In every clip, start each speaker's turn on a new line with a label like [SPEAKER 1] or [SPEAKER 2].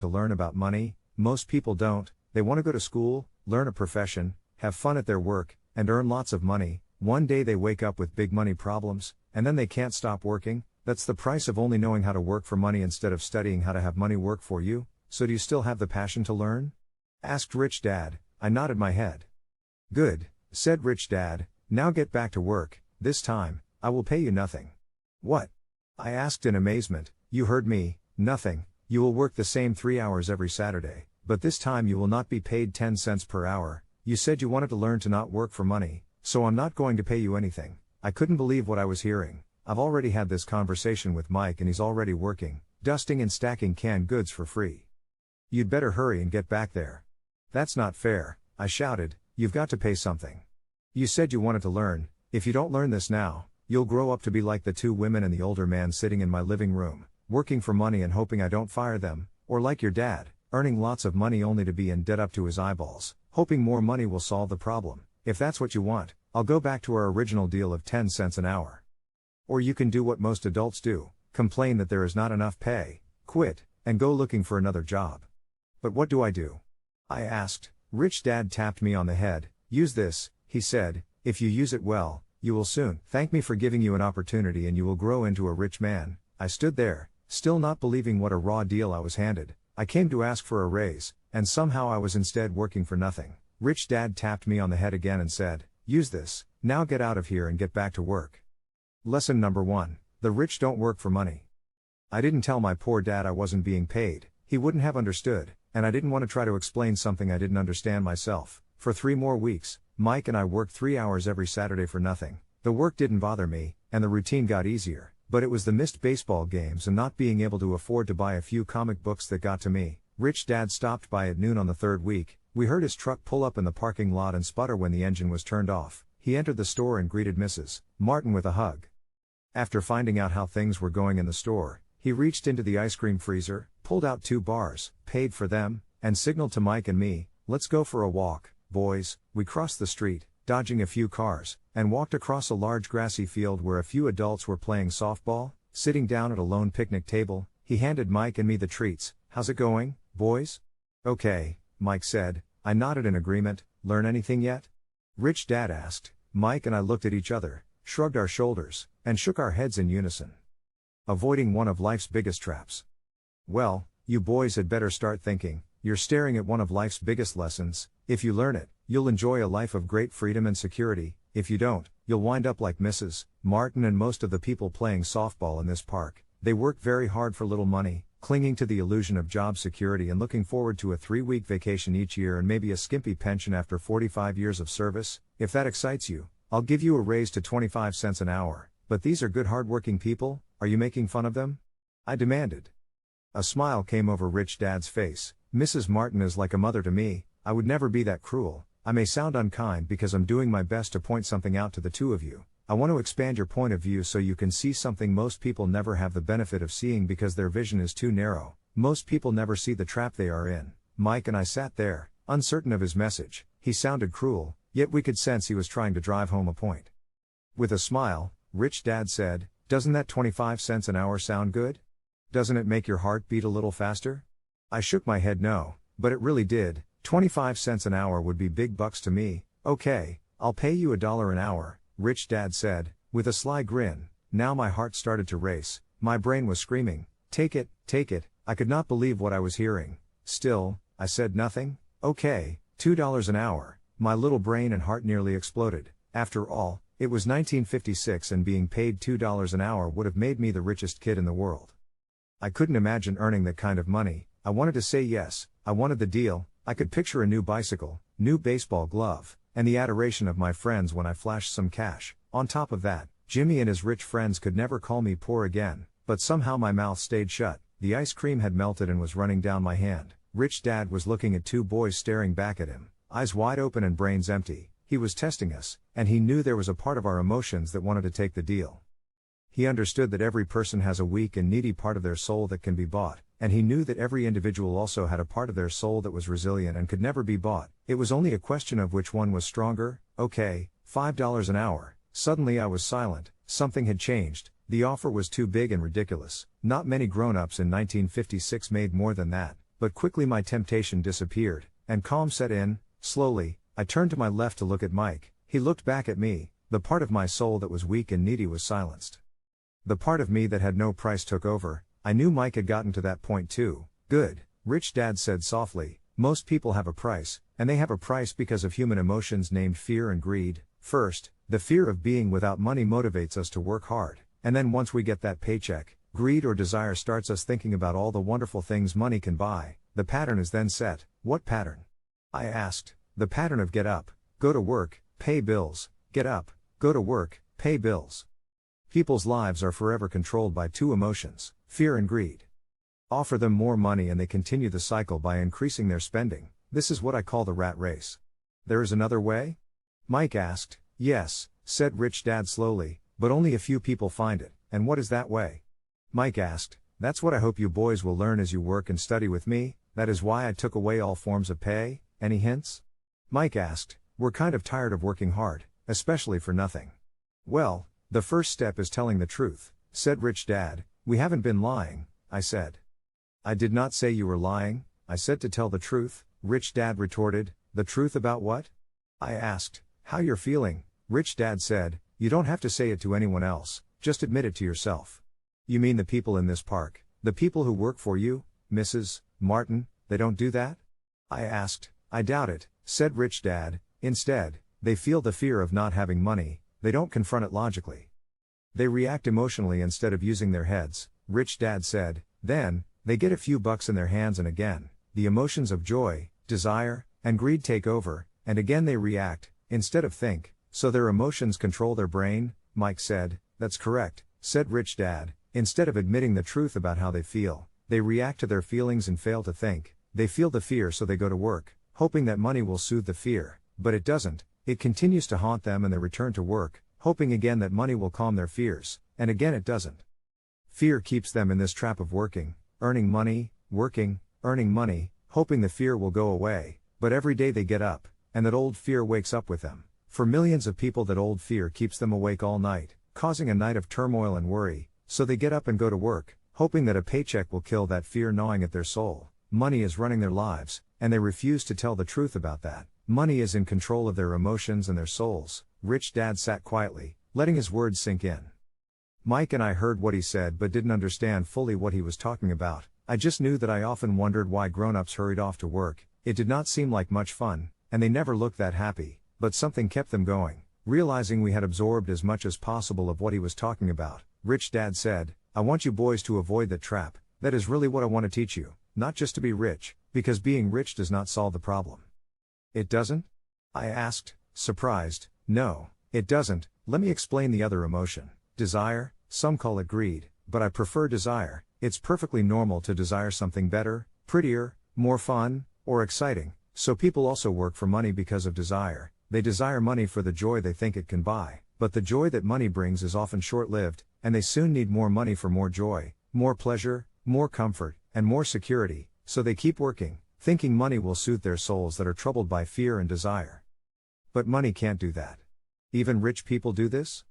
[SPEAKER 1] to learn about money. Most people don't. They want to go to school, learn a profession, have fun at their work, and earn lots of money. One day they wake up with big money problems, and then they can't stop working. That's the price of only knowing how to work for money instead of studying how to have money work for you. So do you still have the passion to learn? Asked Rich Dad. I nodded my head. Good, said Rich Dad. Now get back to work. This time, I will pay you nothing. What? I asked in amazement. You heard me, nothing. You will work the same 3 hours every Saturday, but this time you will not be paid 10 cents per hour. You said you wanted to learn to not work for money, so I'm not going to pay you anything. I couldn't believe what I was hearing. I've already had this conversation with Mike and he's already working, dusting and stacking canned goods for free. You'd better hurry and get back there. That's not fair, I shouted. You've got to pay something. You said you wanted to learn. If you don't learn this now, you'll grow up to be like the two women and the older man sitting in my living room, working for money and hoping I don't fire them, or like your dad, earning lots of money only to be in debt up to his eyeballs, hoping more money will solve the problem. If that's what you want, I'll go back to our original deal of 10 cents an hour. Or you can do what most adults do, complain that there is not enough pay, quit, and go looking for another job. But what do? I asked. Rich Dad tapped me on the head. Use this, he said. If you use it well, you will soon thank me for giving you an opportunity and you will grow into a rich man. I stood there, still not believing what a raw deal I was handed. I came to ask for a raise, and somehow I was instead working for nothing. Rich Dad tapped me on the head again and said, use this, now get out of here and get back to work. Lesson number 1. The rich don't work for money. I didn't tell my poor dad I wasn't being paid. He wouldn't have understood, and I didn't want to try to explain something I didn't understand myself. For 3 more weeks, Mike and I worked 3 hours every Saturday for nothing. The work didn't bother me, and the routine got easier, but it was the missed baseball games and not being able to afford to buy a few comic books that got to me. Rich Dad stopped by at noon on the 3rd week. We heard his truck pull up in the parking lot and sputter when the engine was turned off. He entered the store and greeted Mrs. Martin with a hug. After finding out how things were going in the store, he reached into the ice cream freezer, pulled out 2 bars, paid for them, and signaled to Mike and me, let's go for a walk, boys. We crossed the street, dodging a few cars, and walked across a large grassy field where a few adults were playing softball. Sitting down at a lone picnic table, he handed Mike and me the treats. How's it going, boys? Okay, Mike said. I nodded in agreement. Learn anything yet? Rich Dad asked. Mike and I looked at each other, shrugged our shoulders, and shook our heads in unison. Avoiding one of life's biggest traps. Well, you boys had better start thinking. You're staring at one of life's biggest lessons. If you learn it, you'll enjoy a life of great freedom and security. If you don't, you'll wind up like Mrs. Martin and most of the people playing softball in this park. They work very hard for little money, clinging to the illusion of job security and looking forward to a 3-week vacation each year and maybe a skimpy pension after 45 years of service. If that excites you, I'll give you a raise to 25 cents an hour. But these are good hard-working people. Are you making fun of them? I demanded. A smile came over Rich Dad's face. Mrs. Martin is like a mother to me. I would never be that cruel. I may sound unkind because I'm doing my best to point something out to the two of you. I want to expand your point of view so you can see something most people never have the benefit of seeing because their vision is too narrow. Most people never see the trap they are in. Mike and I sat there, uncertain of his message. He sounded cruel, yet we could sense he was trying to drive home a point. With a smile, Rich Dad said, doesn't that 25 cents an hour sound good? Doesn't it make your heart beat a little faster? I shook my head no, but it really did. 25 cents an hour would be big bucks to me. Okay, I'll pay you $1 an hour, Rich Dad said, with a sly grin. Now my heart started to race. My brain was screaming, take it, take it. I could not believe what I was hearing. Still, I said nothing. Okay, $2 an hour. My little brain and heart nearly exploded. After all, it was 1956 and being paid $2 an hour would have made me the richest kid in the world. I couldn't imagine earning that kind of money. I wanted to say yes. I wanted the deal. I could picture a new bicycle, new baseball glove, and the adoration of my friends when I flashed some cash. On top of that, Jimmy and his rich friends could never call me poor again, but somehow my mouth stayed shut. The ice cream had melted and was running down my hand. Rich Dad was looking at 2 boys staring back at him, eyes wide open and brains empty. He was testing us, and he knew there was a part of our emotions that wanted to take the deal. He understood that every person has a weak and needy part of their soul that can be bought, and he knew that every individual also had a part of their soul that was resilient and could never be bought. It was only a question of which one was stronger. Okay, $5 an hour. Suddenly I was silent. Something had changed. The offer was too big and ridiculous. Not many grown-ups in 1956 made more than that, but quickly my temptation disappeared, and calm set in. Slowly, I turned to my left to look at Mike. He looked back at me. The part of my soul that was weak and needy was silenced. The part of me that had no price took over. I knew Mike had gotten to that point too. Good, Rich Dad said softly. Most people have a price, and they have a price because of human emotions named fear and greed. First, the fear of being without money motivates us to work hard, and then once we get that paycheck, greed or desire starts us thinking about all the wonderful things money can buy. The pattern is then set. What pattern? I asked. The pattern of get up, go to work, pay bills, get up, go to work, pay bills. People's lives are forever controlled by two emotions, fear and greed. Offer them more money and they continue the cycle by increasing their spending. This is what I call the rat race. There is another way? Mike asked. Yes, said Rich Dad slowly, but only a few people find it. And what is that way? Mike asked. That's what I hope you boys will learn as you work and study with me. That is why I took away all forms of pay. Any hints? Mike asked. We're kind of tired of working hard, especially for nothing. Well, the first step is telling the truth, said Rich Dad. We haven't been lying, I said. I did not say you were lying. I said to tell the truth, Rich Dad retorted. The truth about what? I asked. How you're feeling, Rich Dad said. You don't have to say it to anyone else, just admit it to yourself. You mean the people in this park, the people who work for you, Mrs. Martin, they don't do that? I asked. I doubt it, said Rich Dad. Instead, they feel the fear of not having money. They don't confront it logically. They react emotionally instead of using their heads, Rich Dad said. Then, they get a few bucks in their hands and again, the emotions of joy, desire, and greed take over, and again they react, instead of think, so their emotions control their brain. Mike said. That's correct, said Rich Dad. Instead of admitting the truth about how they feel, they react to their feelings and fail to think. They feel the fear so they go to work, hoping that money will soothe the fear, but it doesn't. It continues to haunt them and they return to work, hoping again that money will calm their fears, and again it doesn't. Fear keeps them in this trap of working, earning money, working, earning money, hoping the fear will go away, but every day they get up, and that old fear wakes up with them. For millions of people that old fear keeps them awake all night, causing a night of turmoil and worry, so they get up and go to work, hoping that a paycheck will kill that fear gnawing at their soul. Money is running their lives, and they refuse to tell the truth about that. Money is in control of their emotions and their souls. Rich Dad sat quietly, letting his words sink in. Mike and I heard what he said but didn't understand fully what he was talking about. I just knew that I often wondered why grown-ups hurried off to work. It did not seem like much fun, and they never looked that happy, but something kept them going. Realizing we had absorbed as much as possible of what he was talking about, Rich Dad said, I want you boys to avoid that trap. That is really what I want to teach you, not just to be rich, because being rich does not solve the problem. It doesn't? I asked, surprised. No, it doesn't. Let me explain the other emotion. Desire, some call it greed, but I prefer desire. It's perfectly normal to desire something better, prettier, more fun, or exciting. So people also work for money because of desire. They desire money for the joy they think it can buy, but the joy that money brings is often short-lived, and they soon need more money for more joy, more pleasure, more comfort, and more security, so they keep working, thinking money will soothe their souls that are troubled by fear and desire. But money can't do that. Even rich people do this?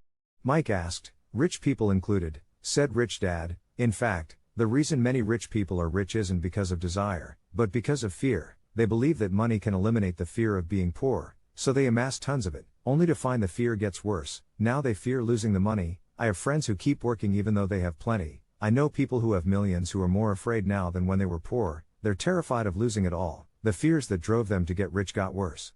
[SPEAKER 1] Mike asked. Rich people included, said Rich Dad. In fact, the reason many rich people are rich isn't because of desire, but because of fear. They believe that money can eliminate the fear of being poor, so they amass tons of it, only to find the fear gets worse. Now they fear losing the money. I have friends who keep working even though they have plenty. I know people who have millions who are more afraid now than when they were poor. They're terrified of losing it all. The fears that drove them to get rich got worse.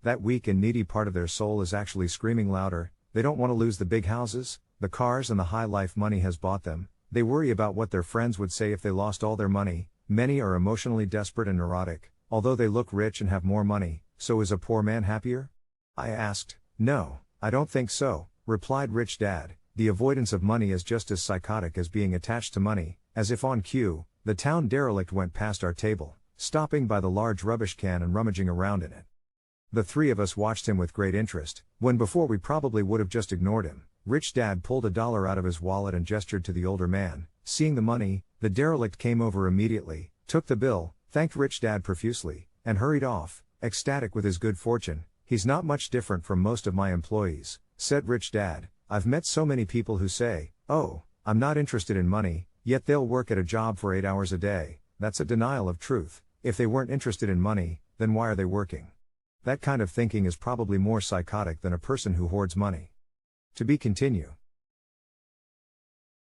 [SPEAKER 1] That weak and needy part of their soul is actually screaming louder. They don't want to lose the big houses, the cars and the high life money has bought them. They worry about what their friends would say if they lost all their money. Many are emotionally desperate and neurotic. Although they look rich and have more money, so is a poor man happier? I asked. No, I don't think so, replied Rich Dad. The avoidance of money is just as psychotic as being attached to money. As if on cue, the town derelict went past our table, stopping by the large rubbish can and rummaging around in it. The three of us watched him with great interest, when before we probably would have just ignored him. Rich Dad pulled $1 out of his wallet and gestured to the older man. Seeing the money, the derelict came over immediately, took the bill, thanked Rich Dad profusely, and hurried off, ecstatic with his good fortune. He's not much different from most of my employees, said Rich Dad. I've met so many people who say, oh, I'm not interested in money, yet they'll work at a job for 8 hours a day. That's a denial of truth. If they weren't interested in money, then why are they working? That kind of thinking is probably more psychotic than a person who hoards money. To be continued.